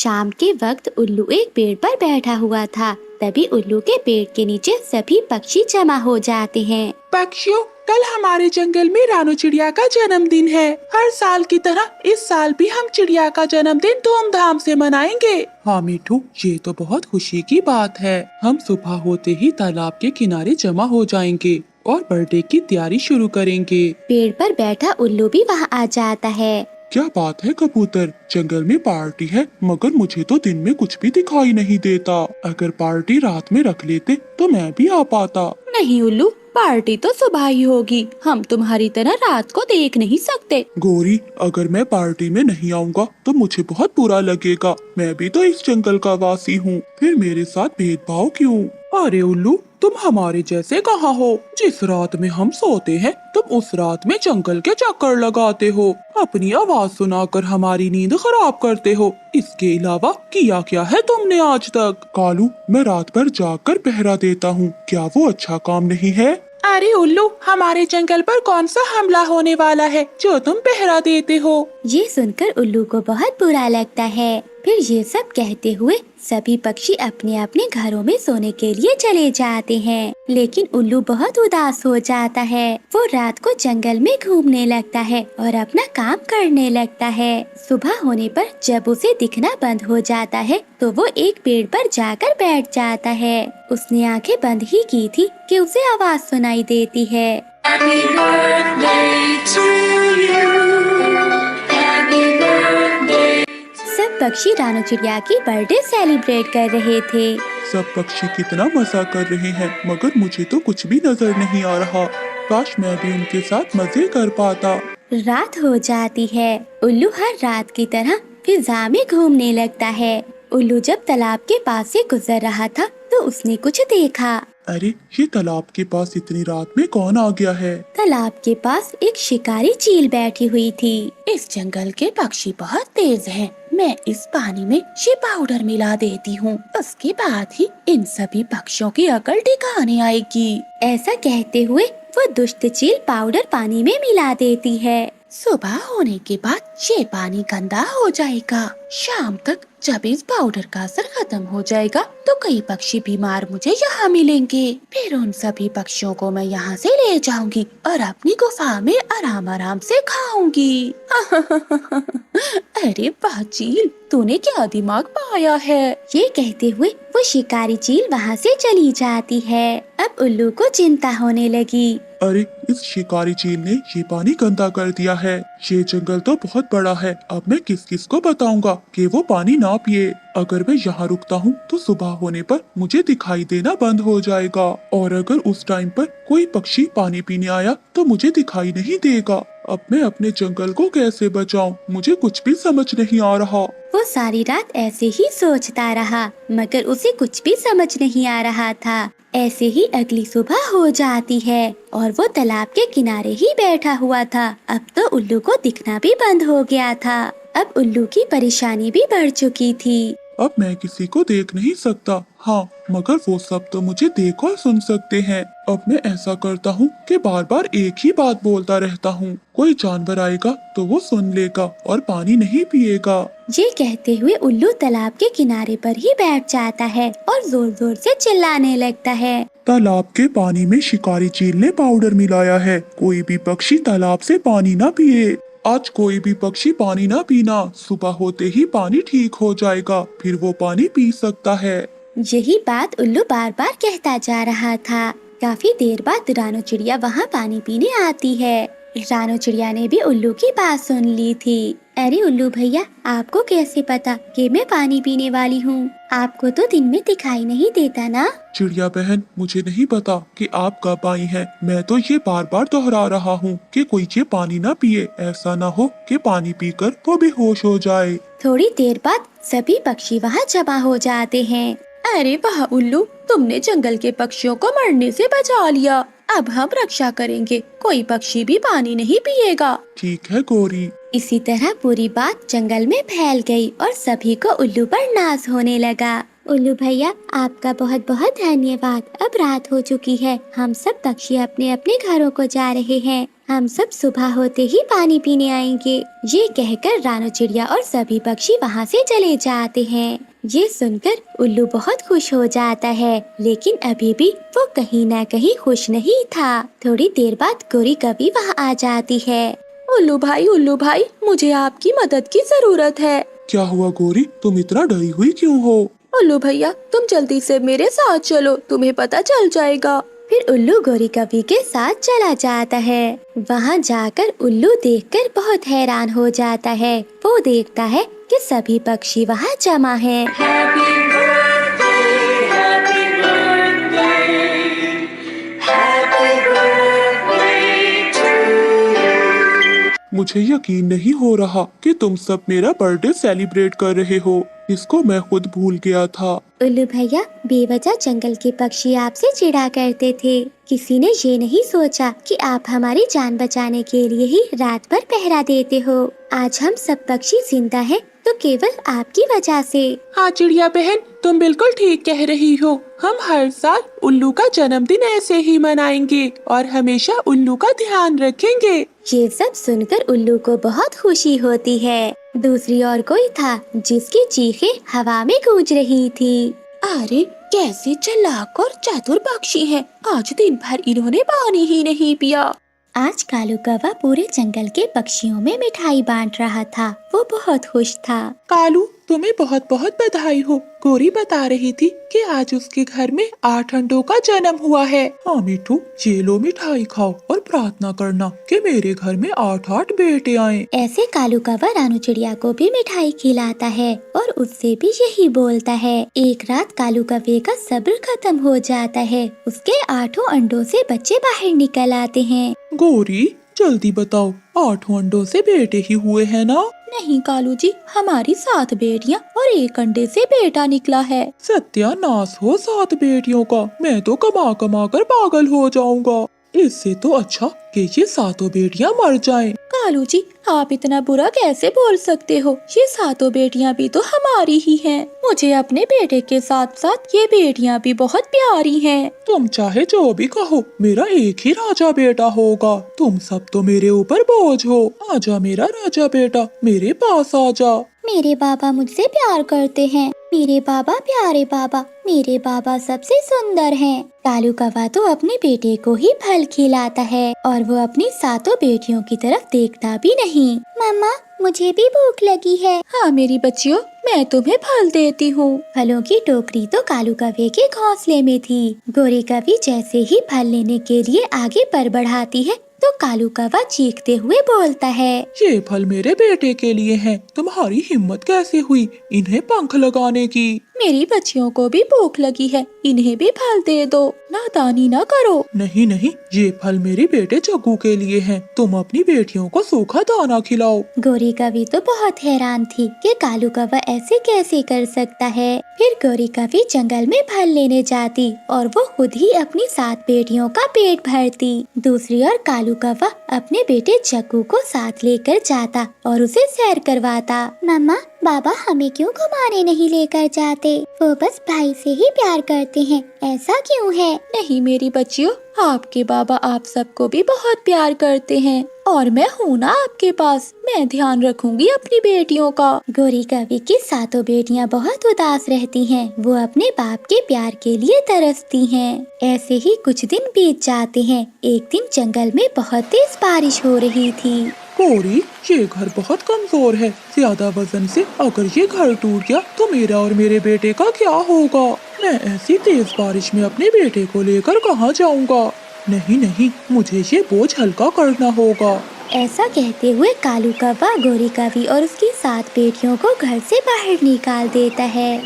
शाम के वक्त उल्लू एक पेड़ पर बैठा हुआ था। तभी उल्लू के पेड़ के नीचे सभी पक्षी जमा हो जाते हैं। पक्षियों, कल हमारे जंगल में रानू चिड़िया का जन्मदिन है। हर साल की तरह इस साल भी हम चिड़िया का जन्मदिन धूमधाम से मनाएंगे। हाँ मिठू, ये तो बहुत खुशी की बात है। हम सुबह होते ही तालाब के किनारे जमा हो जाएंगे और बर्थडे की तैयारी शुरू करेंगे। पेड़ पर बैठा उल्लू भी वहाँ आ जाता है। क्या बात है कबूतर, जंगल में पार्टी है, मगर मुझे तो दिन में कुछ भी दिखाई नहीं देता। अगर पार्टी रात में रख लेते तो मैं भी आ पाता। नहीं उल्लू, पार्टी तो सुबह ही होगी। हम तुम्हारी तरह रात को देख नहीं सकते। गोरी, अगर मैं पार्टी में नहीं आऊँगा तो मुझे बहुत बुरा लगेगा। मैं भी तो इस जंगल का वासी हूँ, फिर मेरे साथ भेदभाव क्यों? अरे उल्लू, तुम हमारे जैसे कहाँ हो? जिस रात में हम सोते हैं तुम उस रात में जंगल के चक्कर लगाते हो, अपनी आवाज सुनाकर हमारी नींद खराब करते हो। इसके अलावा किया क्या है तुमने आज तक? कालू, मैं रात भर जागकर पहरा देता हूँ, क्या वो अच्छा काम नहीं है? अरे उल्लू, हमारे जंगल पर कौन सा हमला होने वाला है जो तुम पहरा देते हो? ये सुनकर उल्लू को बहुत बुरा लगता है। फिर ये सब कहते हुए सभी पक्षी अपने अपने घरों में सोने के लिए चले जाते हैं। लेकिन उल्लू बहुत उदास हो जाता है। वो रात को जंगल में घूमने लगता है और अपना काम करने लगता है। सुबह होने पर जब उसे दिखना बंद हो जाता है तो वो एक पेड़ पर जाकर बैठ जाता है। उसने आंखें बंद ही की थी कि उसे आवाज सुनाई देती है। Happy birthday to you. Happy birthday. सब पक्षी रानू चिड़िया की बर्थडे सेलिब्रेट कर रहे थे। सब पक्षी कितना मजा कर रहे हैं, मगर मुझे तो कुछ भी नजर नहीं आ रहा। काश मैं भी उनके साथ मजे कर पाता। रात हो जाती है। उल्लू हर रात की तरह फिजा में घूमने लगता है। उल्लू जब तालाब के पास से गुजर रहा था तो उसने कुछ देखा। अरे, ये तालाब के पास इतनी रात में कौन आ गया है? तालाब के पास एक शिकारी चील बैठी हुई थी। इस जंगल के पक्षी बहुत तेज हैं। मैं इस पानी में ये पाउडर मिला देती हूँ, उसके बाद ही इन सभी पक्षियों की अकल ठिकाने आएगी। ऐसा कहते हुए वो दुष्ट चील पाउडर पानी में मिला देती है। सुबह होने के बाद ये पानी गंदा हो जाएगा। शाम तक जब इस पाउडर का असर खत्म हो जाएगा तो कई पक्षी बीमार मुझे यहाँ मिलेंगे। फिर उन सभी पक्षियों को मैं यहाँ से ले जाऊंगी और अपनी गुफा में आराम आराम से खाऊंगी। अरे वाह चील, तूने क्या दिमाग पाया है? ये कहते हुए वो शिकारी चील वहाँ से चली जाती है। अब उल्लू को चिंता होने लगी। अरे, इस शिकारी चील ने ये पानी गंदा कर दिया है। ये जंगल तो बहुत बड़ा है, अब मैं किस किस को बताऊंगा कि वो पानी ना पिए। अगर मैं यहाँ रुकता हूँ तो सुबह होने पर मुझे दिखाई देना बंद हो जाएगा, और अगर उस टाइम पर कोई पक्षी पानी पीने आया तो मुझे दिखाई नहीं देगा। अब मैं अपने जंगल को कैसे बचाऊं? मुझे कुछ भी समझ नहीं आ रहा। वो सारी रात ऐसे ही सोचता रहा, मगर उसे कुछ भी समझ नहीं आ रहा था। ऐसे ही अगली सुबह हो जाती है और वो तालाब के किनारे ही बैठा हुआ था। अब तो उल्लू को दिखना भी बंद हो गया था। अब उल्लू की परेशानी भी बढ़ चुकी थी। अब मैं किसी को देख नहीं सकता। हाँ, मगर वो सब तो मुझे देख और सुन सकते हैं। अब मैं ऐसा करता हूँ कि बार बार एक ही बात बोलता रहता हूँ। कोई जानवर आएगा तो वो सुन लेगा और पानी नहीं पिएगा। ये कहते हुए उल्लू तालाब के किनारे पर ही बैठ जाता है और जोर जोर से चिल्लाने लगता है। तालाब के पानी में शिकारी चील ने पाउडर मिलाया है। कोई भी पक्षी तालाब से पानी ना पिए। आज कोई भी पक्षी पानी ना पीना। सुबह होते ही पानी ठीक हो जाएगा, फिर वो पानी पी सकता है। यही बात उल्लू बार बार कहता जा रहा था। काफी देर बाद रानू चिड़िया वहाँ पानी पीने आती है। रानू चिड़िया ने भी उल्लू की बात सुन ली थी। अरे उल्लू भैया, आपको कैसे पता कि मैं पानी पीने वाली हूँ? आपको तो दिन में दिखाई नहीं देता ना? चिड़िया बहन, मुझे नहीं पता कि आप कब आई हैं। मैं तो ये बार बार दोहरा रहा हूँ कि कोई ये पानी ना पिए। ऐसा ना हो कि पानी पीकर वो बेहोश हो जाए। थोड़ी देर बाद सभी पक्षी वहाँ जमा हो जाते हैं। अरे वाह उल्लू, तुमने जंगल के पक्षियों को मरने से बचा लिया। अब हम रक्षा करेंगे, कोई पक्षी भी पानी नहीं पिएगा। ठीक है गोरी। इसी तरह पूरी बात जंगल में फैल गई और सभी को उल्लू पर नाज होने लगा। उल्लू भैया, आपका बहुत बहुत धन्यवाद। अब रात हो चुकी है, हम सब पक्षी अपने अपने घरों को जा रहे हैं। हम सब सुबह होते ही पानी पीने आएंगे। ये कहकर रानू चिड़िया और सभी पक्षी वहाँ से चले जाते हैं। ये सुनकर उल्लू बहुत खुश हो जाता है, लेकिन अभी भी वो कहीं न कहीं खुश नहीं था। थोड़ी देर बाद गोरी कभी वहाँ आ जाती है। उल्लू भाई, मुझे आपकी मदद की जरूरत है। क्या हुआ गोरी, तुम इतना डरी हुई क्यों हो? उल्लू भैया, तुम जल्दी से मेरे साथ चलो, तुम्हें पता चल जाएगा। फिर उल्लू गोरी कवि के साथ चला जाता है। वहाँ जाकर उल्लू देखकर बहुत हैरान हो जाता है। वो देखता है कि सभी पक्षी वहाँ जमा हैं। Happy birthday, happy birthday, happy birthday to you. मुझे यकीन नहीं हो रहा कि तुम सब मेरा बर्थडे सेलिब्रेट कर रहे हो। इसको मैं खुद भूल गया था। उल्लू भैया, बेवजह जंगल के पक्षी आपसे चिढ़ा करते थे। किसी ने ये नहीं सोचा कि आप हमारी जान बचाने के लिए ही रात भर पहरा देते हो। आज हम सब पक्षी जिंदा हैं तो केवल आपकी वजह से। हाँ चिड़िया बहन, तुम बिल्कुल ठीक कह रही हो। हम हर साल उल्लू का जन्मदिन ऐसे ही मनाएंगे और हमेशा उल्लू का ध्यान रखेंगे। ये सब सुनकर उल्लू को बहुत खुशी होती है। दूसरी ओर कोई था जिसकी चीखें हवा में गूंज रही थी। अरे कैसे चालाक और चतुर पक्षी हैं। आज दिन भर इन्होंने पानी ही नहीं पिया। आज कालू कौवा पूरे जंगल के पक्षियों में मिठाई बांट रहा था। वो बहुत खुश था। कालू, तुम्हें बहुत बहुत बधाई हो। गोरी बता रही थी कि आज उसके घर में 8 अंडों का जन्म हुआ है। हाँ मिठू, ये लो मिठाई खाओ और प्रार्थना करना कि मेरे घर में 8 बेटे आए। ऐसे कालू कौवा रानू चिड़िया को भी मिठाई खिलाता है और उससे भी यही बोलता है। एक रात कालू कौवे का सब्र खत्म हो जाता है। उसके 8 अंडों से बच्चे बाहर निकल आते हैं। गोरी, जल्दी बताओ, 8 अंडों से बेटे ही हुए हैं ना? नहीं कालू जी, हमारी 7 बेटियां और 1 अंडे से बेटा निकला है। सत्यानाश हो 7 बेटियों का। मैं तो कमा कमा कर पागल हो जाऊंगा। इससे तो अच्छा कि ये 7 बेटियां मर जाएं। कालू जी, आप इतना बुरा कैसे बोल सकते हो? ये 7 बेटियां भी तो हमारी ही हैं। मुझे अपने बेटे के साथ साथ ये बेटियां भी बहुत प्यारी हैं। तुम चाहे जो भी कहो, मेरा एक ही राजा बेटा होगा। तुम सब तो मेरे ऊपर बोझ हो। आजा मेरा राजा बेटा, मेरे पास आजा। मेरे बाबा मुझसे प्यार करते हैं। मेरे बाबा प्यारे बाबा, मेरे बाबा सबसे सुंदर हैं। कालू कौवा तो अपने बेटे को ही फल खिलाता है और वो अपनी 7 बेटियों की तरफ देखता भी नहीं। मम्मा, मुझे भी भूख लगी है। हाँ मेरी बच्चियों, मैं तुम्हें फल देती हूँ। फलों की टोकरी तो कालू कौवे के घोंसले में थी। गोरी कवि जैसे ही फल लेने के लिए आगे पर बढ़ाती है तो कालू कौवा चीखते हुए बोलता है, ये फल मेरे बेटे के लिए हैं। तुम्हारी हिम्मत कैसे हुई इन्हें पंख लगाने की? मेरी बच्चियों को भी भूख लगी है, इन्हें भी फल दे दो। नादानी ना करो। नहीं नहीं, ये फल मेरे बेटे जग्गू के लिए हैं। तुम अपनी बेटियों को सूखा दाना खिलाओ। गोरी कवि तो बहुत हैरान थी कि कालू कौवा ऐसे कैसे कर सकता है। फिर गोरी कवि जंगल में फल लेने जाती और वो खुद ही अपनी 7 बेटियों का पेट भरती। दूसरी ओर कालू कौवा अपने बेटे जग्गू को साथ लेकर जाता और उसे सैर करवाता। मम्मा, बाबा हमें क्यों घुमाने नहीं लेकर जाते? वो बस भाई से ही प्यार करते हैं, ऐसा क्यों है? नहीं मेरी बच्चियों, आपके बाबा आप सबको भी बहुत प्यार करते हैं और मैं हूँ ना आपके पास। मैं ध्यान रखूंगी अपनी बेटियों का। गोरी कवि की 7 बेटियां बहुत उदास रहती हैं। वो अपने बाप के प्यार के लिए तरसती हैं। ऐसे ही कुछ दिन बीत जाते हैं। एक दिन जंगल में बहुत तेज बारिश हो रही थी। गोरी, ये घर बहुत कमजोर है। ज्यादा वजन से अगर ये घर टूट गया तो मेरा और मेरे बेटे का क्या होगा? मैं ऐसी तेज बारिश में अपने बेटे को लेकर कहाँ जाऊँगा? नहीं नहीं, मुझे ये बोझ हल्का करना होगा। ऐसा कहते हुए कालू कौवा गोरी कवि और उसकी 7 बेटियों को घर से बाहर निकाल देता है।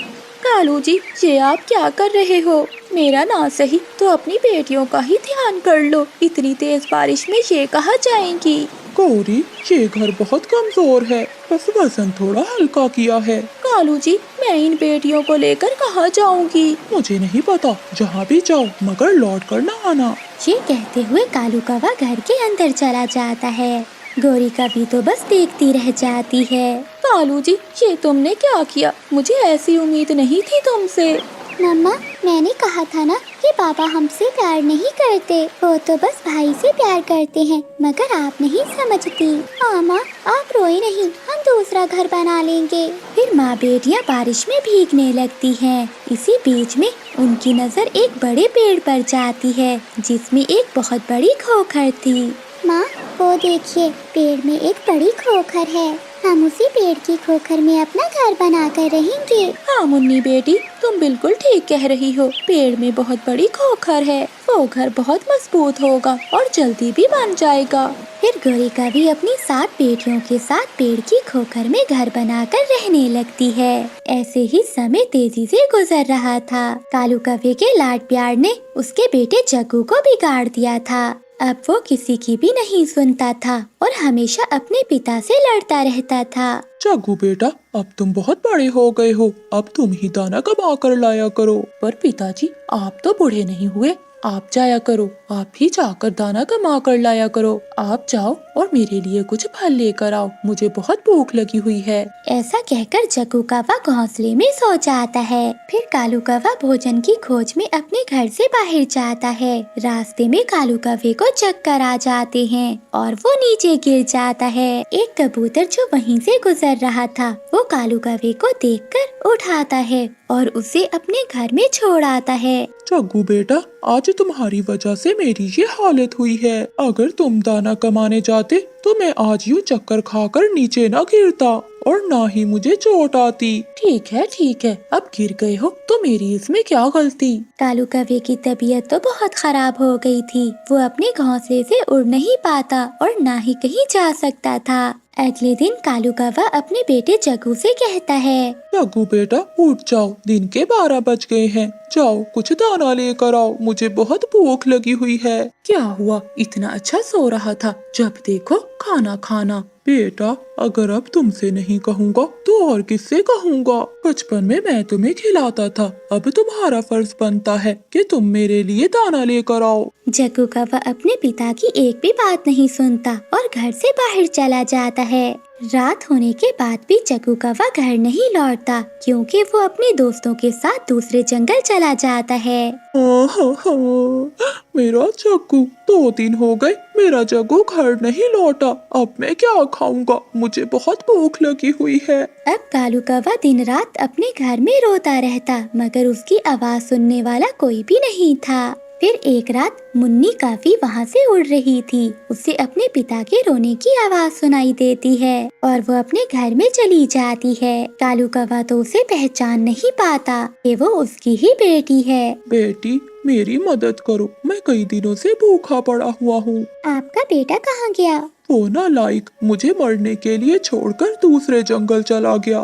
कालू जी, ये आप क्या कर रहे हो? मेरा ना सही तो अपनी बेटियों का ही ध्यान कर लो। इतनी तेज बारिश में ये कहाँ जाएंगी? गोरी, ये घर बहुत कमजोर है, बस वजन थोड़ा हल्का किया है। कालू जी, मैं इन बेटियों को लेकर कहाँ जाऊंगी? मुझे नहीं पता, जहाँ भी जाओ मगर लौट कर न आना। ये कहते हुए कालू कौवा घर के अंदर चला जाता है। गोरी कवि तो बस देखती रह जाती है। कालू जी, ये तुमने क्या किया? मुझे ऐसी उम्मीद नहीं थी तुमसे। मम्मा, मैंने कहा था ना कि पापा हमसे प्यार नहीं करते, वो तो बस भाई से प्यार करते हैं, मगर आप नहीं समझती। हाँ माँ, आप रोए नहीं, हम दूसरा घर बना लेंगे। फिर माँ बेटियाँ बारिश में भीगने लगती हैं। इसी बीच में उनकी नज़र एक बड़े पेड़ पर जाती है जिसमें एक बहुत बड़ी खोखर थी। माँ, वो देखिए, पेड़ में एक बड़ी खोखर है। हम उसी पेड़ की खोखर में अपना घर बनाकर रहेंगे। हाँ मुन्नी बेटी, तुम बिल्कुल ठीक कह रही हो। पेड़ में बहुत बड़ी खोखर है, वो घर बहुत मजबूत होगा और जल्दी भी बन जाएगा। फिर गौरी कवि अपनी 7 बेटियों के साथ पेड़ की खोखर में घर बनाकर रहने लगती है। ऐसे ही समय तेजी से गुजर रहा था। कालू कव्वे के लाड प्यार ने उसके बेटे जग्गू को बिगाड़ दिया था। अब वो किसी की भी नहीं सुनता था और हमेशा अपने पिता से लड़ता रहता था। जग्गू बेटा, अब तुम बहुत बड़े हो गए हो, अब तुम ही दाना कमा कर लाया करो। पर पिताजी, आप तो बूढ़े नहीं हुए, आप जाया करो, आप ही जाकर दाना कमा कर लाया करो। आप जाओ और मेरे लिए कुछ फल लेकर आओ, मुझे बहुत भूख लगी हुई है। ऐसा कहकर जग्गू कौवा घोंसले में सो जाता है। फिर कालू कौवा भोजन की खोज में अपने घर से बाहर जाता है। रास्ते में कालू कौवे को चक्कर आ जाते हैं और वो नीचे गिर जाता है। एक कबूतर जो वहीं से गुजर रहा था, वो कालू कौवे को देखकर उठाता है और उसे अपने घर में छोड़ आता है। जग्गू बेटा, आज तुम्हारी वजह से मेरी ये हालत हुई है। अगर तुम दाना कमाने जाते तो मैं आज यूँ चक्कर खाकर नीचे न गिरता और ना ही मुझे चोट आती। ठीक है, अब गिर गए हो तो मेरी इसमें क्या गलती। कालू कौवे की तबीयत तो बहुत खराब हो गई थी। वो अपने घोंसले से उड़ नहीं पाता और ना ही कहीं जा सकता था। अगले दिन कालू कौवा अपने बेटे जग्गू से कहता है, जग्गू बेटा, उठ जाओ, दिन के 12 बज गए हैं। जाओ कुछ दाना लेकर आओ, मुझे बहुत भूख लगी हुई है। क्या हुआ, इतना अच्छा सो रहा था, जब देखो खाना खाना। बेटा, अगर अब तुमसे नहीं कहूँगा तो और किससे कहूँगा। बचपन में मैं तुम्हें खिलाता था, अब तुम्हारा फर्ज बनता है कि तुम मेरे लिए दाना लेकर आओ। जग्गू कौवा अपने पिता की एक भी बात नहीं सुनता और घर से बाहर चला जाता है। रात होने के बाद भी जग्गू कौवा घर नहीं लौटता, क्योंकि वो अपने दोस्तों के साथ दूसरे जंगल चला जाता है। मेरा जग्गू, 2 दिन हो गए मेरा जग्गू घर नहीं लौटा। अब मैं क्या खाऊंगा, मुझे बहुत भूख लगी हुई है। अब कालू कौवा दिन रात अपने घर में रोता रहता, मगर उसकी आवाज सुनने वाला कोई भी नहीं था। फिर एक रात मुन्नी काफी वहाँ से उड़ रही थी। उसे अपने पिता के रोने की आवाज सुनाई देती है और वो अपने घर में चली जाती है। कालू कौवा तो उसे पहचान नहीं पाता कि वो उसकी ही बेटी है। बेटी, मेरी मदद करो, मैं कई दिनों से भूखा पड़ा हुआ हूँ। आपका बेटा कहाँ गया? वो नालायक मुझे मरने के लिए छोड़कर दूसरे जंगल चला गया।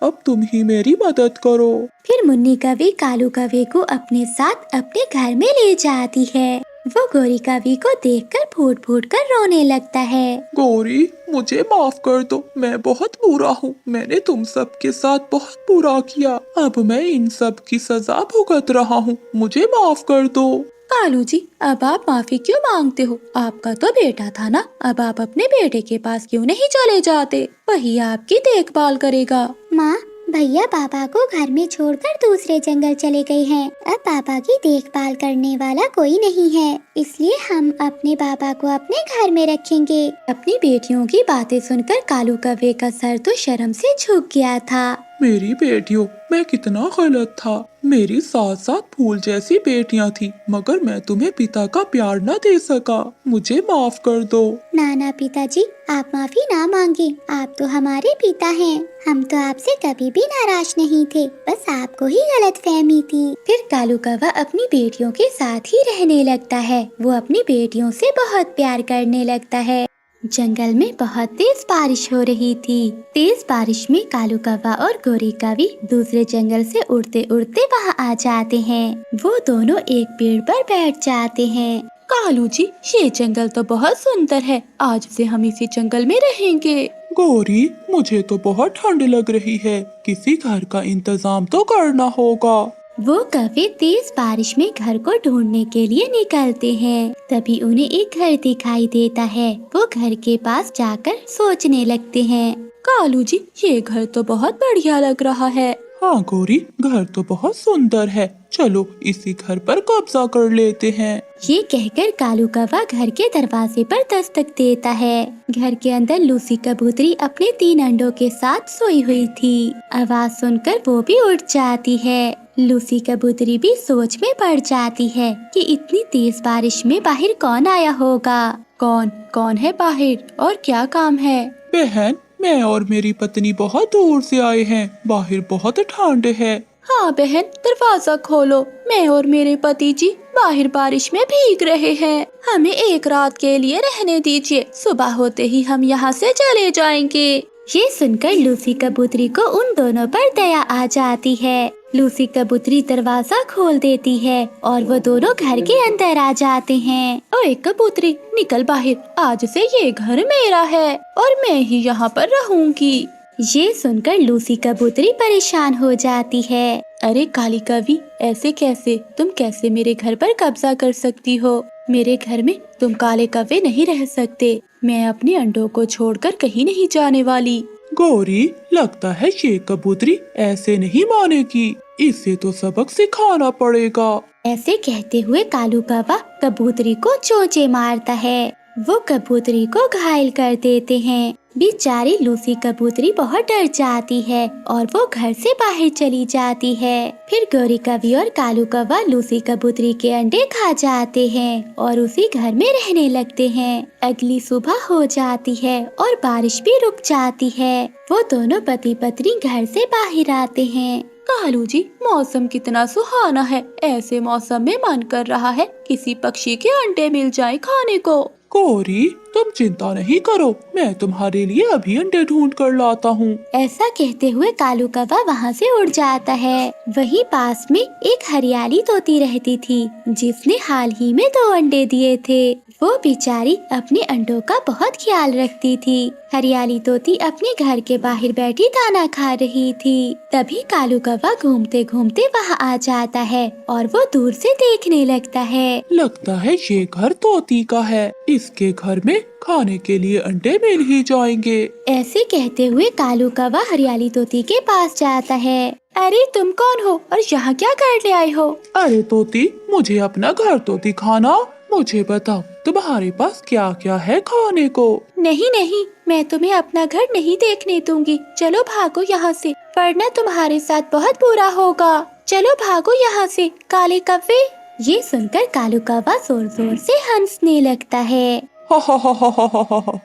अब तुम ही मेरी मदद करो। फिर मुन्नी कौवी कालू कौवे को अपने साथ अपने घर में ले जाती है। वो गौरी कौवी को देखकर फूट फूट कर रोने लगता है। गौरी, मुझे माफ कर दो, मैं बहुत बुरा हूँ। मैंने तुम सब के साथ बहुत बुरा किया। अब मैं इन सब की सजा भुगत रहा हूँ, मुझे माफ कर दो। कालू जी, अब आप माफी क्यों मांगते हो? आपका तो बेटा था ना, अब आप अपने बेटे के पास क्यों नहीं चले जाते? वही आपकी देखभाल करेगा। माँ, भैया पापा को घर में छोड़कर दूसरे जंगल चले गए हैं। अब पापा की देखभाल करने वाला कोई नहीं है, इसलिए हम अपने पापा को अपने घर में रखेंगे। अपनी बेटियों की बातें सुनकर कालू कौवे का सर तो शर्म से झुक गया था। मेरी बेटियों, मैं कितना गलत था। मेरी 7 फूल जैसी बेटियां थी, मगर मैं तुम्हें पिता का प्यार न दे सका। मुझे माफ कर दो। ना पिताजी, आप माफी ना मांगे, आप तो हमारे पिता हैं। हम तो आपसे कभी भी नाराज नहीं थे, बस आपको ही गलतफहमी थी। फिर कालू कौवा अपनी बेटियों के साथ ही रहने लगता है। वो अपनी बेटियों से बहुत प्यार करने लगता है। जंगल में बहुत तेज बारिश हो रही थी। तेज बारिश में कालू कौवा और गौरी कौवी दूसरे जंगल से उड़ते उड़ते वहाँ आ जाते हैं। वो दोनों एक पेड़ पर बैठ जाते हैं। कालू जी, ये जंगल तो बहुत सुंदर है, आज से हम इसी जंगल में रहेंगे। गौरी, मुझे तो बहुत ठंड लग रही है, किसी घर का इंतजाम तो करना होगा। वो कौवे तेज बारिश में घर को ढूंढने के लिए निकलते हैं। तभी उन्हें एक घर दिखाई देता है। वो घर के पास जाकर सोचने लगते हैं। कालू जी, ये घर तो बहुत बढ़िया लग रहा है, हाँ गौरी, घर तो बहुत सुंदर है, चलो इसी घर पर कब्जा कर लेते हैं। ये कहकर कालू कौवा घर के दरवाजे पर दस्तक देता है। घर के अंदर लूसी कबूतरी अपने 3 अंडों के साथ सोई हुई थी। आवाज सुनकर वो भी उठ जाती है। लूसी कबूतरी भी सोच में पड़ जाती है कि इतनी तेज बारिश में बाहर कौन आया होगा। कौन कौन है बाहर और क्या काम है? बहन, मैं और मेरी पत्नी बहुत दूर से आए हैं, बाहर बहुत ठंड है। हाँ बहन, दरवाजा खोलो, मैं और मेरे पति जी बाहर बारिश में भीग रहे हैं। हमें एक रात के लिए रहने दीजिए, सुबह होते ही हम यहाँ से चले जाएंगे। ये सुनकर लूसी कबूतरी को उन दोनों पर दया आ जाती है। लूसी कबूतरी दरवाजा खोल देती है और वो दोनों घर के अंदर आ जाते हैं। ओए कबूतरी, निकल बाहर, आज से ये घर मेरा है और मैं ही यहाँ पर रहूंगी। ये सुनकर लूसी कबूतरी परेशान हो जाती है। अरे काली कवि, ऐसे कैसे? तुम कैसे मेरे घर पर कब्जा कर सकती हो? मेरे घर में तुम काले कौवे नहीं रह सकते। मैं अपने अंडों को छोड़कर कहीं नहीं जाने वाली। गौरी, लगता है ये कबूतरी ऐसे नहीं मानेगी, इसे तो सबक सिखाना पड़ेगा। ऐसे कहते हुए कालू कौवा कबूतरी को चोंचे मारता है। वो कबूतरी को घायल कर देते हैं। बेचारी लूसी कबूतरी बहुत डर जाती है और वो घर से बाहर चली जाती है। फिर गौरी कवि और कालू कौवा लूसी कबूतरी के अंडे खा जाते हैं और उसी घर में रहने लगते हैं। अगली सुबह हो जाती है और बारिश भी रुक जाती है। वो दोनों पति पत्नी घर से बाहर आते हैं। कालू जी, मौसम कितना सुहाना है। ऐसे मौसम में मन कर रहा है किसी पक्षी के अंडे मिल जाए खाने को। गौरी, तुम चिंता नहीं करो, मैं तुम्हारे लिए अभी अंडे ढूंढ कर लाता हूँ। ऐसा कहते हुए कालू कौवा वहाँ से उड़ जाता है। वहीं पास में एक हरियाली तोती रहती थी जिसने हाल ही में 2 अंडे दिए थे। वो बेचारी अपने अंडों का बहुत ख्याल रखती थी। हरियाली तोती अपने घर के बाहर बैठी दाना खा रही थी। तभी कालू कौवा घूमते घूमते वहाँ आ जाता है और वो दूर से देखने लगता है। लगता है ये घर तोती का है, इसके घर में खाने के लिए अंडे मिल ही जाएंगे। ऐसे कहते हुए कालू कौवा हरियाली तोती के पास जाता है। अरे तुम कौन हो और यहाँ क्या करने आए हो? अरे तोती, मुझे अपना घर तो दिखाना। मुझे बताओ, तुम्हारे पास क्या क्या है खाने को? नहीं नहीं, मैं तुम्हें अपना घर नहीं देखने दूंगी। चलो भागो यहाँ से, वरना तुम्हारे साथ बहुत बुरा होगा। चलो भागो यहाँ से काले कौवे। ये सुनकर कालू कौवा जोर जोर से हंसने लगता है। हा हा हा हा हा हा हा।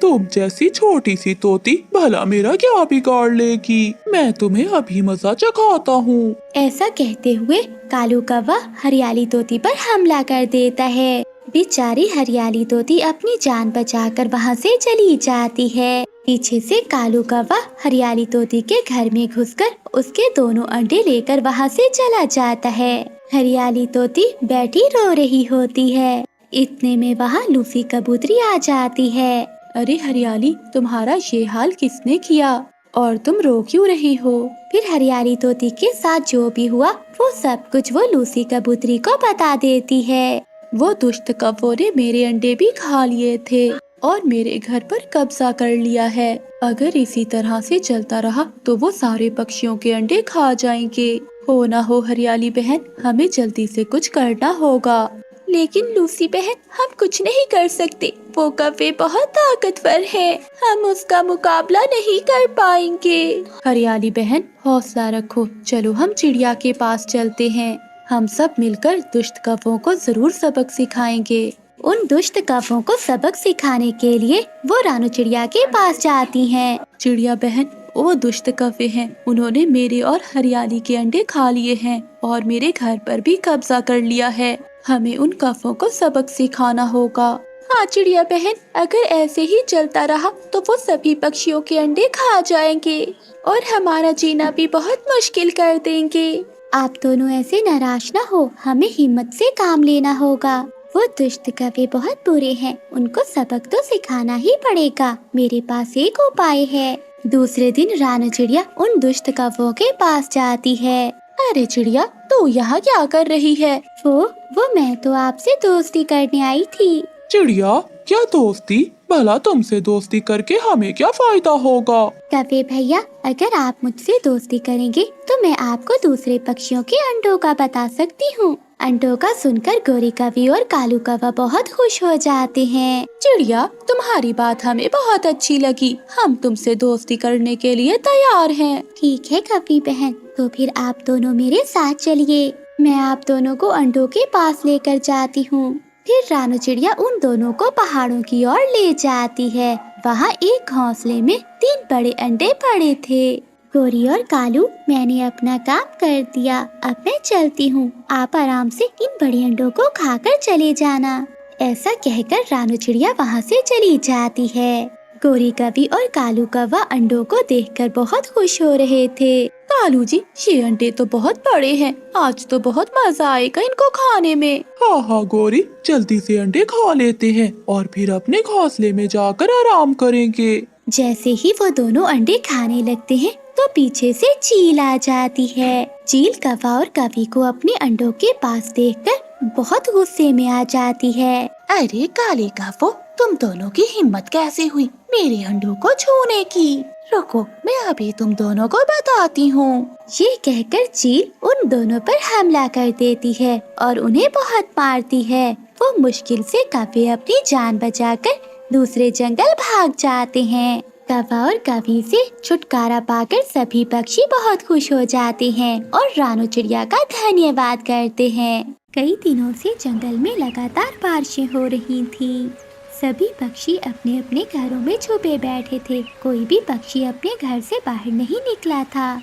तुम जैसी छोटी सी तोती भला मेरा क्या बिगाड़ लेगी? मैं तुम्हें अभी मजा चखाता हूँ। ऐसा कहते हुए कालू कौवा हरियाली तोती पर हमला कर देता है। बेचारी हरियाली तोती अपनी जान बचाकर वहाँ से चली जाती है। पीछे से कालू कौवा हरियाली तोती के घर में घुसकर उसके दोनों अंडे लेकर वहाँ से चला जाता है। हरियाली तोती बैठी रो रही होती है। इतने में वहाँ लूसी कबूतरी आ जाती है। अरे हरियाली, तुम्हारा ये हाल किसने किया और तुम रो क्यों रही हो? फिर हरियाली तोती के साथ जो भी हुआ वो सब कुछ वो लूसी कबूतरी को बता देती है। वो दुष्ट कौवों ने मेरे अंडे भी खा लिए थे और मेरे घर पर कब्जा कर लिया है। अगर इसी तरह से चलता रहा तो वो सारे पक्षियों के अंडे खा जाएंगे। हो ना हो हरियाली बहन, हमें जल्दी से कुछ करना होगा। लेकिन लूसी बहन, हम कुछ नहीं कर सकते। वो कौवे बहुत ताकतवर है, हम उसका मुकाबला नहीं कर पाएंगे। हरियाली बहन, हौसला रखो, चलो हम चिड़िया के पास चलते हैं। हम सब मिलकर दुष्ट कौवों को जरूर सबक सिखाएंगे। उन दुष्ट कौवों को सबक सिखाने के लिए वो रानू चिड़िया के पास जाती हैं। चिड़िया बहन, वो दुष्ट कौवे हैं, उन्होंने मेरे और हरियाली के अंडे खा लिए हैं और मेरे घर पर भी कब्जा कर लिया है। हमें उन कौवों को सबक सिखाना होगा। हाँ चिड़िया बहन, अगर ऐसे ही चलता रहा तो वो सभी पक्षियों के अंडे खा जाएंगे और हमारा जीना भी बहुत मुश्किल कर देंगे। आप दोनों ऐसे नाराज ना हो, हमें हिम्मत से काम लेना होगा। वो दुष्ट कौवे बहुत बुरे हैं, उनको सबक तो सिखाना ही पड़ेगा। मेरे पास एक उपाय है। दूसरे दिन रानू चिड़िया उन दुष्ट कौवों के पास जाती है। अरे चिड़िया, तू यहाँ क्या कर रही है? वो मैं तो आपसे दोस्ती करने आई थी। चिड़िया, क्या दोस्ती? भला तुमसे दोस्ती करके हमें क्या फायदा होगा? कौवे भैया, अगर आप मुझसे दोस्ती करेंगे तो मैं आपको दूसरे पक्षियों के अंडों का बता सकती हूँ। अंडों का सुनकर गोरी कौवी और कालू कौवा बहुत खुश हो जाते हैं। चिड़िया, तुम्हारी बात हमें बहुत अच्छी लगी। हम तुमसे दोस्ती करने के लिए तैयार हैं। ठीक है कौवी बहन, तो फिर आप दोनों मेरे साथ चलिए। मैं आप दोनों को अंडों के पास लेकर जाती हूँ। फिर रानू चिड़िया उन दोनों को पहाड़ों की ओर ले जाती है। वहाँ एक घोंसले में 3 बड़े अंडे पड़े थे। गोरी और कालू, मैंने अपना काम कर दिया, अब मैं चलती हूँ। आप आराम से इन बड़े अंडों को खाकर चले जाना। ऐसा कहकर रानू चिड़िया वहाँ से चली जाती है। गोरी कौवी और कालू कौवा अंडों को देखकर बहुत खुश हो रहे थे। कालू जी, ये अंडे तो बहुत बड़े हैं। आज तो बहुत मजा आएगा इनको खाने में। हाँ हाँ गोरी, जल्दी से अंडे खा लेते हैं और फिर अपने घोंसले में जाकर आराम करेंगे। जैसे ही वो दोनों अंडे खाने लगते हैं तो पीछे से चील आ जाती है। चील कौवा और कौवी को अपने अंडों के पास देखकर बहुत गुस्से में आ जाती है। अरे काले कौवो, तुम दोनों की हिम्मत कैसे हुई मेरे अंडों को छूने की? रुको, मैं अभी तुम दोनों को बताती हूँ। ये कहकर चील उन दोनों पर हमला कर देती है और उन्हें बहुत मारती है। वो मुश्किल से कौवे अपनी जान बचाकर दूसरे जंगल भाग जाते हैं। कौवा और कौवी से छुटकारा पाकर सभी पक्षी बहुत खुश हो जाते हैं और रानू चिड़िया का धन्यवाद करते हैं। कई दिनों से जंगल में लगातार बारिशें हो रही थीं। सभी पक्षी अपने अपने घरों में छुपे बैठे थे। कोई भी पक्षी अपने घर से बाहर नहीं निकला था।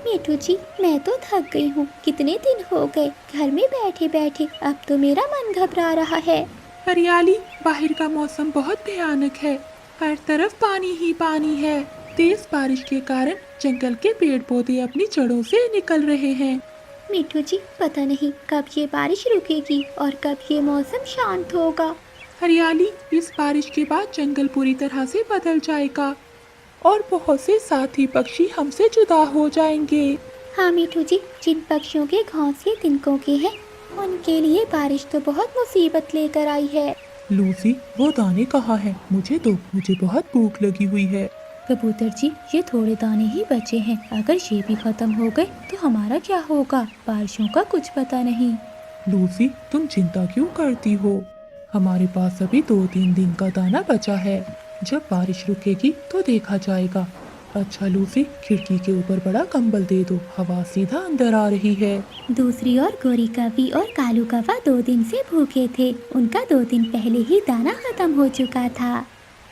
मीठू जी, मैं तो थक गई हूँ। कितने दिन हो गए घर में बैठे बैठे, अब तो मेरा मन घबरा रहा है। हरियाली, बाहर का मौसम बहुत भयानक है। हर तरफ पानी ही पानी है। तेज बारिश के कारण जंगल के पेड़ पौधे अपनी जड़ों से निकल रहे हैं। मीठू जी, पता नहीं कब ये बारिश रुकेगी और कब ये मौसम शांत होगा। हरियाली, इस बारिश के बाद जंगल पूरी तरह से बदल जाएगा और बहुत से साथी पक्षी हमसे जुदा हो जाएंगे। हाँ मीठू जी, जिन पक्षियों के घोंसले तिनकों के हैं, उनके लिए बारिश तो बहुत मुसीबत लेकर आई है। लूसी, वो दाने कहाँ हैं? मुझे दो, मुझे बहुत भूख लगी हुई है। कबूतर जी, ये थोड़े दाने ही बचे हैं। अगर ये भी खत्म हो गए तो हमारा क्या होगा? बारिशों का कुछ पता नहीं। लूसी, तुम चिंता क्यों करती हो? हमारे पास अभी 2-3 दिन का दाना बचा है। जब बारिश रुकेगी तो देखा जाएगा। अच्छा लूसी, खिड़की के ऊपर बड़ा कंबल दे दो, हवा सीधा अंदर आ रही है। दूसरी ओर गोरी कौवी और कालू कौवा 2 दिन से भूखे थे। उनका 2 दिन पहले ही दाना खत्म हो चुका था।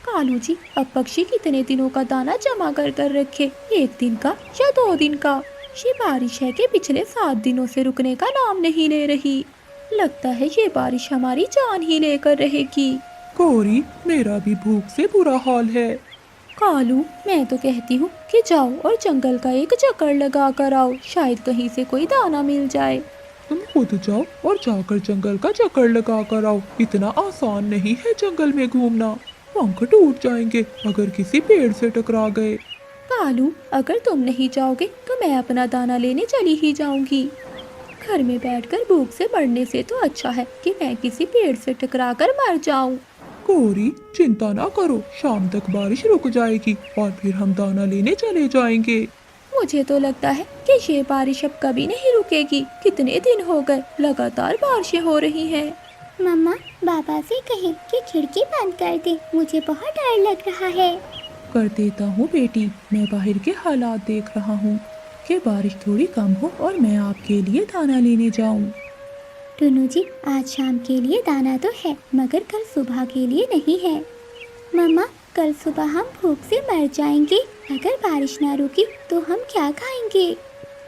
कालू जी, अब पक्षी कितने दिनों का दाना जमा कर कर रखे? 1 दिन का या 2 दिन का? ये बारिश है कि पिछले 7 दिनों से रुकने का नाम नहीं ले रही। लगता है ये बारिश हमारी जान ही लेकर रहेगी। गोरी, मेरा भी भूख से बुरा हाल है। कालू, मैं तो कहती हूँ कि जाओ और जंगल का एक चक्कर लगा कर आओ, शायद कहीं से कोई दाना मिल जाए। तुम खुद जाओ और जाकर जंगल का चक्कर लगा कर आओ। इतना आसान नहीं है जंगल में घूमना। पंख टूट जाएंगे अगर किसी पेड़ से टकरा गए। कालू, अगर तुम नहीं जाओगे तो मैं अपना दाना लेने चली ही जाऊंगी। घर में बैठकर भूख से मरने से तो अच्छा है कि मैं किसी पेड़ से टकराकर मर जाऊं। गोरी, चिंता ना करो, शाम तक बारिश रुक जाएगी और फिर हम दाना लेने चले जाएंगे। मुझे तो लगता है कि ये बारिश अब कभी नहीं रुकेगी। कितने दिन हो गए लगातार बारिशें हो रही हैं। मम्मा, बाबा से कहें कि खिड़की बंद कर दे, मुझे बहुत डर लग रहा है। कर देता हूँ बेटी, मैं बाहर के हालात देख रहा हूँ कि बारिश थोड़ी कम हो और मैं आपके लिए दाना लेने जाऊँ। टुनू जी, आज शाम के लिए दाना तो है मगर कल सुबह के लिए नहीं है। मम्मा, कल सुबह हम भूख से मर जाएंगे। अगर बारिश ना रुकी तो हम क्या खाएंगे?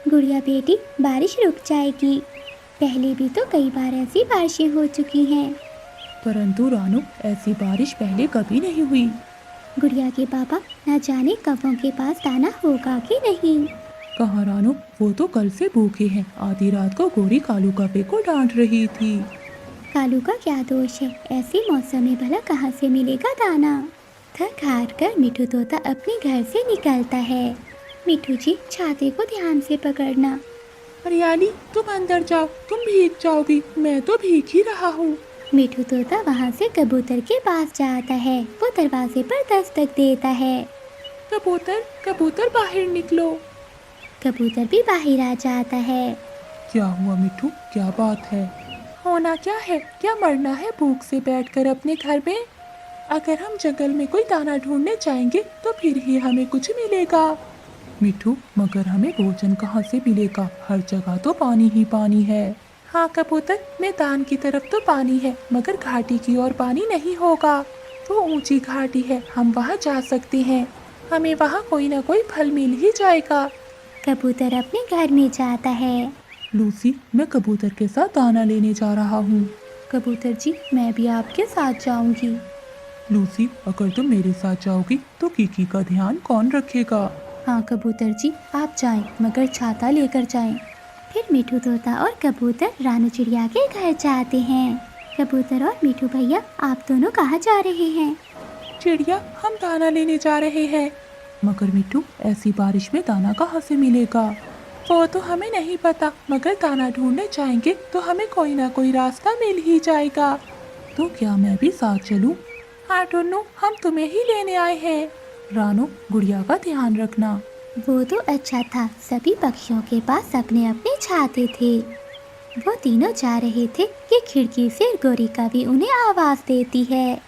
गुड़िया बेटी, बारिश रुक जाएगी। पहले भी तो कई बार ऐसी बारिशें हो चुकी हैं। परंतु रानू, ऐसी बारिश पहले कभी नहीं हुई। गुड़िया के पापा, न जाने कौवों के पास दाना होगा कि नहीं। कहाँ रानू, वो तो कल से भूखे हैं। आधी रात को गोरी कालू कौवे को डांट रही थी। कालू का क्या दोष है? ऐसे मौसम में भला कहाँ से मिलेगा दाना? थक हार कर मिठू तोता अपने घर से निकलता है। मिठू जी, छाते को ध्यान से पकड़ना। हरियाली, तुम अंदर जाओ, तुम भीग जाओगी। मैं तो भीग ही रहा हूँ। मिठू तोता वहाँ से कबूतर के पास जाता है। वो दरवाजे पर दस्तक देता है। कबूतर कबूतर बाहर निकलो। कबूतर भी बाहर आ जाता है। क्या हुआ मिठू, क्या बात है? होना क्या है, क्या मरना है भूख से बैठकर अपने घर में? अगर हम जंगल में कोई दाना ढूंढने जाएंगे तो फिर ही हमें कुछ मिलेगा। मिठू, मगर हमें भोजन कहाँ से मिलेगा? हर जगह तो पानी ही पानी है। हाँ कबूतर, मैदान की तरफ तो पानी है मगर घाटी की ओर पानी नहीं होगा। वो ऊंची घाटी है, हम वहाँ जा सकते हैं। हमें वहाँ कोई ना कोई फल मिल ही जाएगा। कबूतर अपने घर में जाता है। लूसी, मैं कबूतर के साथ दाना लेने जा रहा हूँ। कबूतर जी, मैं भी आपके साथ जाऊंगी। लूसी, अगर तुम मेरे साथ जाओगी तो किकी का ध्यान कौन रखेगा? हाँ कबूतर जी, आप जाएं मगर छाता लेकर जाएं। फिर मिठू तोता और कबूतर रानू चिड़िया के घर जाते हैं। कबूतर और मिठू भैया, आप दोनों कहाँ जा रहे हैं? चिड़िया, हम दाना लेने जा रहे हैं। मगर मिठू, ऐसी बारिश में दाना कहाँ से मिलेगा? वो तो हमें नहीं पता, मगर दाना ढूंढने जाएंगे तो हमें कोई ना कोई रास्ता मिल ही जाएगा। तो क्या मैं भी साथ चलूं? हाँ टुन्नू, हम तुम्हें ही लेने आए हैं। रानू, गुड़िया का ध्यान रखना। वो तो अच्छा था, सभी पक्षियों के पास अपने अपने छाते थे। वो तीनों जा रहे थे कि खिड़की से गोरी कभी उन्हें आवाज देती है।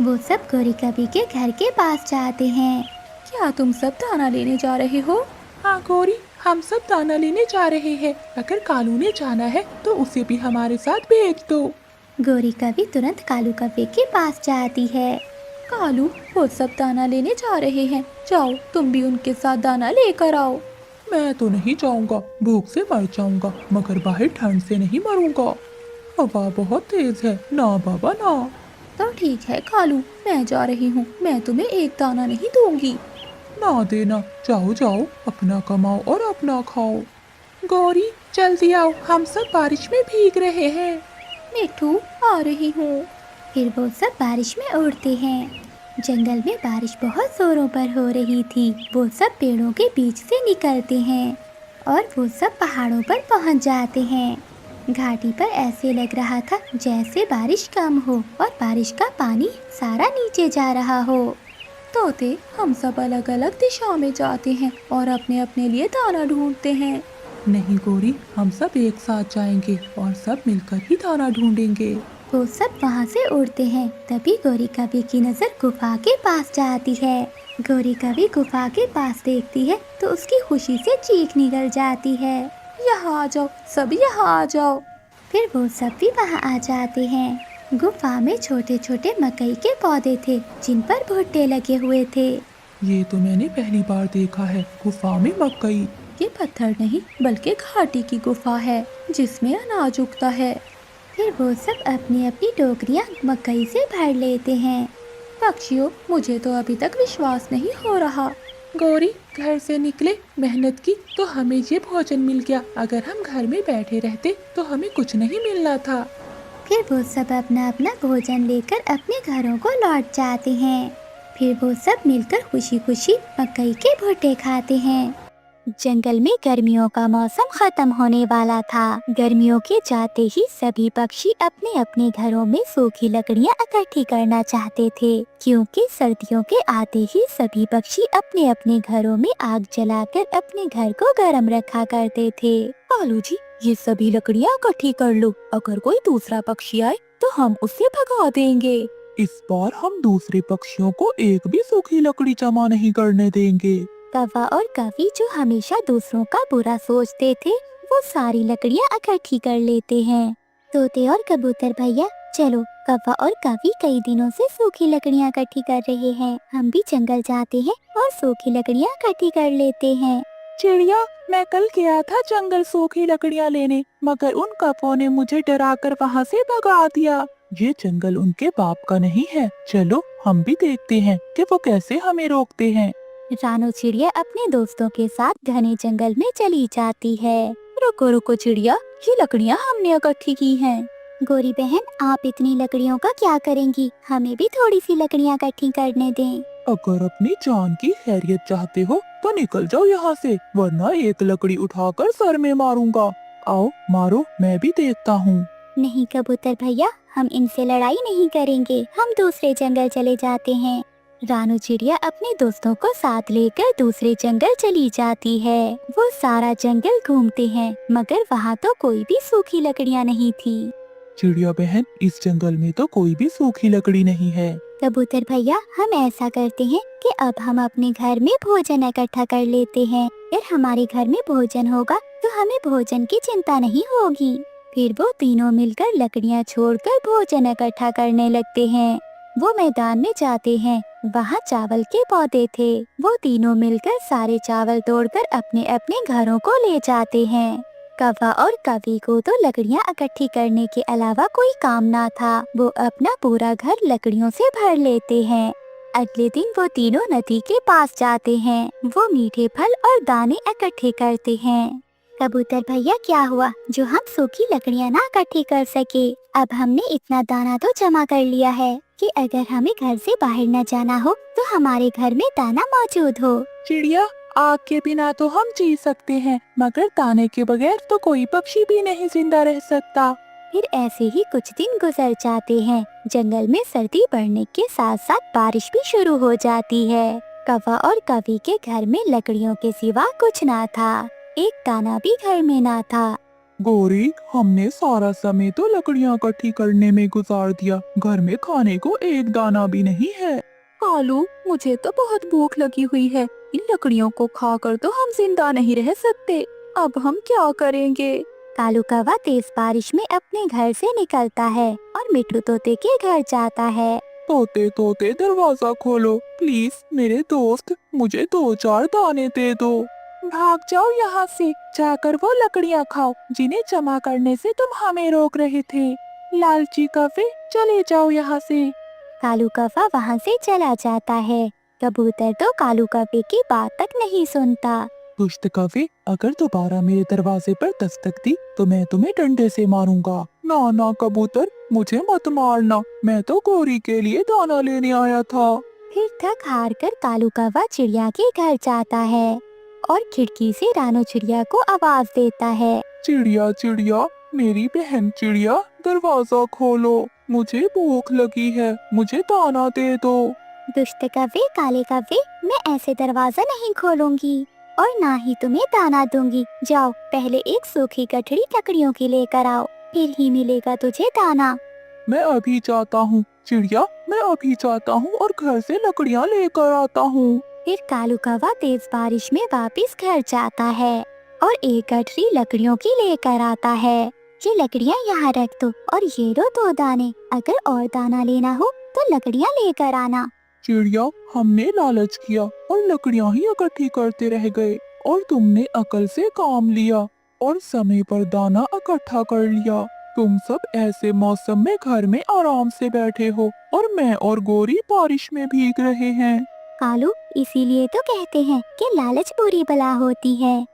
वो सब गोरी कभी के घर के पास जाते हैं। क्या तुम सब दाना लेने जा रहे हो? हाँ गोरी, हम सब दाना लेने जा रहे हैं। अगर कालू ने जाना है तो उसे भी हमारे साथ भेज दो। गोरी कभी तुरंत कालू कव्वे के पास जाती है। कालू, वो सब दाना लेने जा रहे हैं, जाओ तुम भी उनके साथ दाना लेकर आओ। मैं तो नहीं जाऊंगा, भूख से मर जाऊंगा, मगर बाहर ठंड से नहीं मरूंगा। हवा बहुत तेज है, ना बाबा ना। तो ठीक है कालू, मैं जा रही हूँ, मैं तुम्हें एक दाना नहीं दूंगी। ना देना, जाओ जाओ, अपना कमाओ और अपना खाओ। गौरी जल्दी आओ, हम सब बारिश में भीग रहे हैं। मिठू, आ रही हूँ। फिर वो सब बारिश में उड़ते हैं। जंगल में बारिश बहुत जोरों पर हो रही थी। वो सब पेड़ों के बीच से निकलते हैं और वो सब पहाड़ों पर पहुंच जाते हैं। घाटी पर ऐसे लग रहा था जैसे बारिश कम हो और बारिश का पानी सारा नीचे जा रहा हो। तोते, हम सब अलग अलग दिशाओं में जाते हैं और अपने अपने लिए दाना ढूंढते हैं। नहीं गोरी, हम सब एक साथ जाएंगे और सब मिलकर ही दाना ढूंढेंगे। वो सब वहाँ से उड़ते हैं। तभी गोरी कभी की नजर गुफा के पास जाती है। गोरी कभी गुफा के पास देखती है तो उसकी खुशी से चीख निकल जाती है। यहाँ आ जाओ, सब यहाँ आ जाओ। फिर वो सब भी वहाँ आ जाते हैं। गुफा में छोटे छोटे मकई के पौधे थे जिन पर भुट्टे लगे हुए थे। ये तो मैंने पहली बार देखा है, गुफा में मकई। ये पत्थर नहीं बल्कि घाटी की गुफा है जिसमें अनाज उगता है। फिर वो सब अपनी अपनी टोकरियाँ मकई से भर लेते हैं। पक्षियों, मुझे तो अभी तक विश्वास नहीं हो रहा। गौरी, घर से निकले, मेहनत की तो हमें ये भोजन मिल गया। अगर हम घर में बैठे रहते तो हमें कुछ नहीं मिलना था। फिर वो सब अपना अपना भोजन लेकर अपने घरों को लौट जाते हैं। फिर वो सब मिलकर खुशी खुशी मकई के भुट्टे खाते हैं। जंगल में गर्मियों का मौसम खत्म होने वाला था। गर्मियों के जाते ही सभी पक्षी अपने अपने घरों में सूखी लकड़ियां इकट्ठी करना चाहते थे, क्योंकि सर्दियों के आते ही सभी पक्षी अपने अपने घरों में आग जलाकर अपने घर को गर्म रखा करते थे। कालू जी, ये सभी लकड़ियाँ इकट्ठी कर लो, अगर कोई दूसरा पक्षी आए तो हम उसे भगा देंगे। इस बार हम दूसरे पक्षियों को एक भी सूखी लकड़ी जमा नहीं करने देंगे। कौवा और कवि, जो हमेशा दूसरों का बुरा सोचते थे, वो सारी लकड़ियाँ इकट्ठी कर लेते हैं। तोते और कबूतर भैया, चलो, कौवा और कवि कई दिनों से सूखी लकड़ियाँ इकट्ठी कर रहे हैं। हम भी जंगल जाते हैं और सूखी लकड़ियाँ इकट्ठी कर लेते हैं। चिड़िया, मैं कल गया था जंगल सूखी लकड़ियाँ लेने, मगर उन कौवों ने मुझे डराकर वहाँ से भगा दिया। ये जंगल उनके बाप का नहीं है। चलो, हम भी देखते हैं कि वो कैसे हमें रोकते हैं। रानू चिड़िया अपने दोस्तों के साथ घने जंगल में चली जाती है। रुको रुको चिड़िया, ये लकड़ियाँ हमने इकट्ठी की हैं। गोरी बहन, आप इतनी लकड़ियों का क्या करेंगी? हमें भी थोड़ी सी लकड़ियाँ इकट्ठी करने दें। अगर अपनी जान की खैरियत चाहते हो तो निकल जाओ यहाँ से, वरना एक लकड़ी उठाकर सर में मारूंगा। आओ मारो, मैं भी देखता हूँ। नहीं कबूतर भैया, हम इनसे लड़ाई नहीं करेंगे, हम दूसरे जंगल चले जाते हैं। रानू चिड़िया अपने दोस्तों को साथ लेकर दूसरे जंगल चली जाती है। वो सारा जंगल घूमते हैं मगर वहाँ तो कोई भी सूखी लकड़ियाँ नहीं थी। चिड़िया बहन, इस जंगल में तो कोई भी सूखी लकड़ी नहीं है। कबूतर भैया, हम ऐसा करते हैं कि अब हम अपने घर में भोजन इकट्ठा कर लेते हैं। फिर हमारे घर में भोजन होगा तो हमें भोजन की चिंता नहीं होगी। फिर वो तीनों मिलकर लकड़ियाँ छोड़कर भोजन इकट्ठा करने लगते हैं। वो मैदान में जाते हैं, वहाँ चावल के पौधे थे। वो तीनों मिलकर सारे चावल तोड़कर अपने अपने घरों को ले जाते हैं। कौवा और कवि को तो लकड़ियाँ इकट्ठी करने के अलावा कोई काम ना था। वो अपना पूरा घर लकड़ियों से भर लेते हैं। अगले दिन वो तीनों नदी के पास जाते हैं। वो मीठे फल और दाने इकट्ठे करते हैं। कबूतर भैया, क्या हुआ जो हम सूखी लकड़ियाँ ना इकट्ठी कर सके? अब हमने इतना दाना तो जमा कर लिया है कि अगर हमें घर से बाहर न जाना हो तो हमारे घर में दाना मौजूद हो। चिड़िया, आग के बिना तो हम जी सकते हैं मगर दाने के बगैर तो कोई पक्षी भी नहीं जिंदा रह सकता। फिर ऐसे ही कुछ दिन गुजर जाते हैं। जंगल में सर्दी बढ़ने के साथ साथ बारिश भी शुरू हो जाती है। कौवा और कवि के घर में लकड़ियों के सिवा कुछ ना था। एक दाना भी घर में ना था। गौरी, हमने सारा समय तो लकड़ियाँ इकट्ठी करने में गुजार दिया, घर में खाने को एक दाना भी नहीं है। कालू, मुझे तो बहुत भूख लगी हुई है। इन लकड़ियों को खाकर तो हम जिंदा नहीं रह सकते। अब हम क्या करेंगे? कालू कौवा तेज बारिश में अपने घर से निकलता है और मिट्टू तोते के घर जाता है। तोते तोते दरवाजा खोलो प्लीज, मेरे दोस्त, मुझे 2-4 दाने दे दो। भाग जाओ यहाँ से, जाकर वो लकड़ियाँ खाओ जिन्हें जमा करने से तुम हमें रोक रहे थे। लालची कौवे, चले जाओ यहाँ से। कालू कौवा वहाँ से चला जाता है। कबूतर तो कालू कौवे की बात तक नहीं सुनता। दुष्ट कौवे, अगर दोबारा मेरे दरवाजे पर दस्तक दी तो मैं तुम्हें डंडे से मारूंगा। ना ना कबूतर, मुझे मत मारना, मैं तो गौरी के लिए दाना लेने आया था। फिर थक हार कर कालू कौवा चिड़िया के घर जाता है और खिड़की से रानू चिड़िया को आवाज देता है। चिड़िया चिड़िया, मेरी बहन चिड़िया, दरवाजा खोलो, मुझे भूख लगी है, मुझे दाना दे दो। दुष्ट कौवे, काले कौवे, मैं ऐसे दरवाजा नहीं खोलूंगी और ना ही तुम्हें दाना दूंगी। जाओ, पहले एक सूखी गठरी लकड़ियों की लेकर आओ, फिर ही मिलेगा तुझे दाना। मैं अभी जाता हूँ चिड़िया, मैं अभी जाता हूँ और घर से लकड़ियाँ लेकर आता हूँ। फिर कालू कौवा तेज बारिश में वापस घर जाता है और एक गठरी लकड़ियों की लेकर आता है। ये लकड़ियाँ यहाँ रख दो और ये लो 2 दाने। अगर और दाना लेना हो तो लकड़ियाँ लेकर आना। चिड़िया, हमने लालच किया और लकड़ियाँ ही इकट्ठी करते रह गए और तुमने अकल से काम लिया और समय पर दाना इकट्ठा कर लिया। तुम सब ऐसे मौसम में घर में आराम से बैठे हो और मैं और गौरी बारिश में भीग रहे हैं। कालू, इसीलिए तो कहते हैं कि लालच बुरी बला होती है।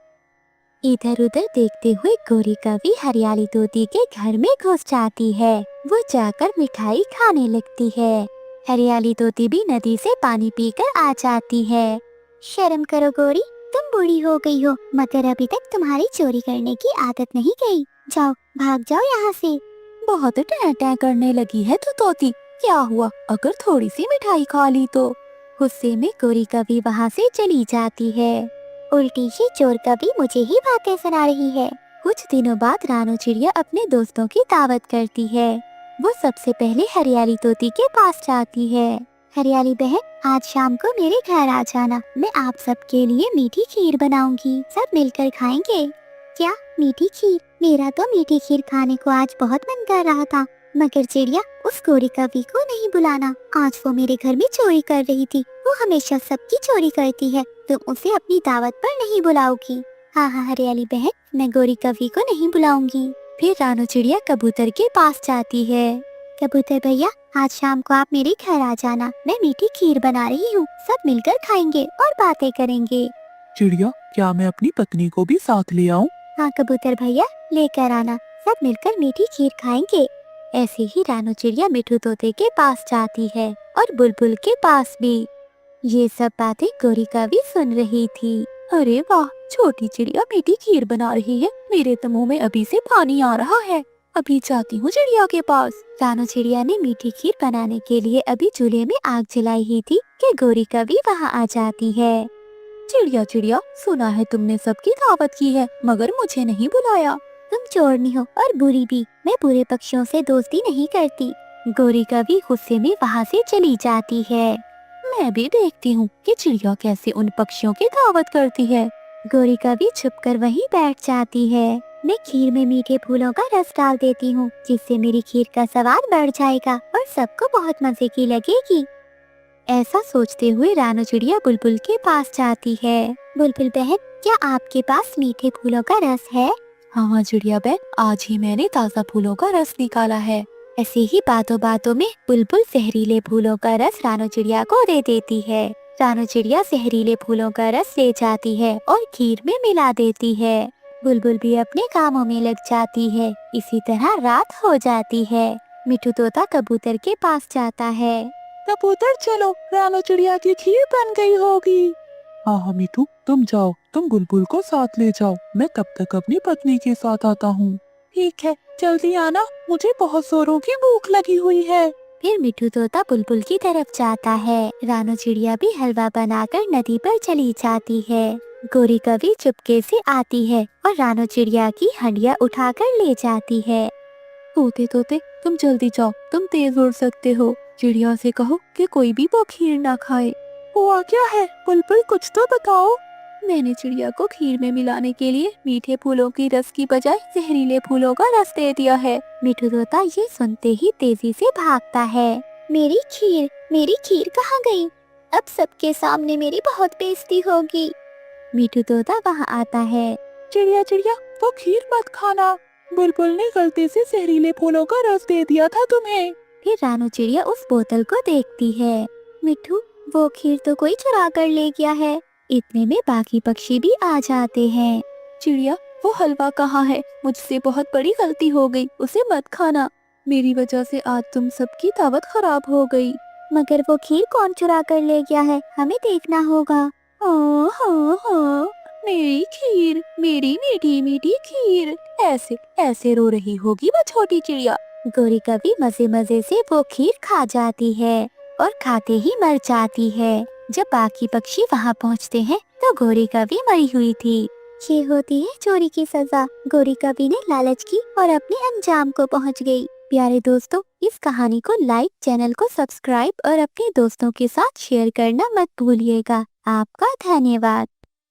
इधर उधर देखते हुए गोरी कवि हरियाली तोती के घर में घुस जाती है। वो जाकर मिठाई खाने लगती है। हरियाली तोती भी नदी से पानी पीकर आ जाती है। शर्म करो गोरी, तुम बूढ़ी हो गई हो मगर अभी तक तुम्हारी चोरी करने की आदत नहीं गई। जाओ, भाग जाओ यहाँ से। बहुत टै टै करने लगी है तो तोती, क्या हुआ अगर थोड़ी सी मिठाई खा ली तो? गुस्से में गोरी कवि वहाँ से चली जाती है। उल्टी ही चोर कवि मुझे ही बातें सुना रही है। कुछ दिनों बाद रानू चिड़िया अपने दोस्तों की दावत करती है। वो सबसे पहले हरियाली तोती के पास जाती है। हरियाली बहन, आज शाम को मेरे घर आ जाना, मैं आप सबके लिए मीठी खीर बनाऊंगी, सब मिलकर खाएंगे। क्या मीठी खीर? मेरा तो मीठी खीर खाने को आज बहुत मन कर रहा था, मगर चिड़िया उस गोरी कवि को नहीं बुलाना। आज वो मेरे घर में चोरी कर रही थी। वो हमेशा सबकी चोरी करती है, तुम उसे अपनी दावत पर नहीं बुलाओगी। हाँ हाँ हरियाली बहन, मैं गोरी कवि को नहीं बुलाऊंगी। फिर रानू चिड़िया कबूतर के पास जाती है। कबूतर भैया, आज शाम को आप मेरे घर आ जाना, मैं मीठी खीर बना रही हूँ, सब मिलकर खाएंगे और बातें करेंगे। चिड़िया, क्या मैं अपनी पत्नी को भी साथ ले आऊं? हाँ कबूतर भैया, लेकर आना, सब मिलकर मीठी खीर खाएंगे। ऐसे ही रानू चिड़िया मिठू तोते के पास जाती है और बुलबुल के पास भी। ये सब बातें गोरी कवि सुन रही थी। अरे वाह, छोटी चिड़िया मीठी खीर बना रही है, मेरे तो मुंह में अभी से पानी आ रहा है। अभी जाती हूँ चिड़िया के पास। रानू चिड़िया ने मीठी खीर बनाने के लिए अभी चूल्हे में आग जलाई ही थी कि गौरी कवि वहाँ आ जाती है। चिड़िया चिड़िया, सुना है तुमने सबकी दावत की है मगर मुझे नहीं बुलाया। तुम चोरनी हो और बुरी भी, मैं बुरे पक्षियों से दोस्ती नहीं करती। गौरी कवि गुस्से में वहाँ से चली जाती है। मैं भी देखती हूँ कि चिड़िया कैसे उन पक्षियों की दावत करती है। गौरी कवि छुपकर वहीं बैठ जाती है। मैं खीर में मीठे फूलों का रस डाल देती हूँ जिससे मेरी खीर का स्वाद बढ़ जाएगा और सबको बहुत मजे की लगेगी। ऐसा सोचते हुए रानू चिड़िया बुलबुल के पास जाती है। बुलबुल बहन, क्या आपके पास मीठे फूलों का रस है? हाँ चिड़िया बहन, आज ही मैंने ताज़ा फूलों का रस निकाला है। ऐसे ही बातों बातों में बुलबुल जहरीले फूलों का रस रानू चिड़िया को दे देती है। रानू चिड़िया जहरीले फूलों का रस ले जाती है और खीर में मिला देती है। बुलबुल भी अपने कामों में लग जाती है। इसी तरह रात हो जाती है। मिठू तोता कबूतर के पास जाता है। कबूतर चलो, रानू चिड़िया की खीर बन गई होगी। हाँ हाँ मीठू, तुम जाओ, तुम बुलबुल को साथ ले जाओ, मैं तब तक अपनी पत्नी के साथ आता हूँ। ठीक है, जल्दी आना, मुझे बहुत जोरों की भूख लगी हुई है। फिर मिठू तोता बुलबुल की तरफ जाता है। रानू चिड़िया भी हलवा बनाकर नदी पर चली जाती है। गौरी कवि चुपके से आती है और रानू चिड़िया की हंडिया उठाकर ले जाती है। तोते तोते, तुम जल्दी जाओ, तुम तेज उड़ सकते हो। चिड़िया से कहो कि कोई भी वो खीर ना खाए। हुआ क्या है बुलबुल, कुछ तो बताओ। मैंने चिड़िया को खीर में मिलाने के लिए मीठे फूलों की रस की बजाय जहरीले फूलों का रस दे दिया है। मिठू तोता ये सुनते ही तेजी से भागता है। मेरी खीर कहाँ गई? अब सबके सामने मेरी बहुत बेइज्जती होगी। मिठू तोता वहाँ आता है। चिड़िया चिड़िया, वो खीर मत खाना, बुलबुल ने गलती से जहरीले फूलों का रस दे दिया था तुम्हें। फिर रानू चिड़िया उस बोतल को देखती है। मिठू, वो खीर तो कोई चुरा कर ले गया है। इतने में बाकी पक्षी भी आ जाते हैं। चिड़िया, वो हलवा कहाँ है? मुझसे बहुत बड़ी गलती हो गई, उसे मत खाना। मेरी वजह से आज तुम सबकी दावत खराब हो गई। मगर वो खीर कौन चुरा कर ले गया है, हमें देखना होगा। हाँ हाँ हाँ, मेरी खीर, मेरी मीठी मीठी खीर। ऐसे ऐसे रो रही होगी वो छोटी चिड़िया। गौरी कवि मजे मजे से वो खीर खा जाती है और खाते ही मर जाती है। जब बाकी पक्षी वहाँ पहुँचते हैं तो गौरी कवि मरी हुई थी। ये होती है चोरी की सजा। गौरी कवि ने लालच की और अपने अंजाम को पहुँच गई। प्यारे दोस्तों, इस कहानी को लाइक, चैनल को सब्सक्राइब और अपने दोस्तों के साथ शेयर करना मत भूलिएगा। आपका धन्यवाद।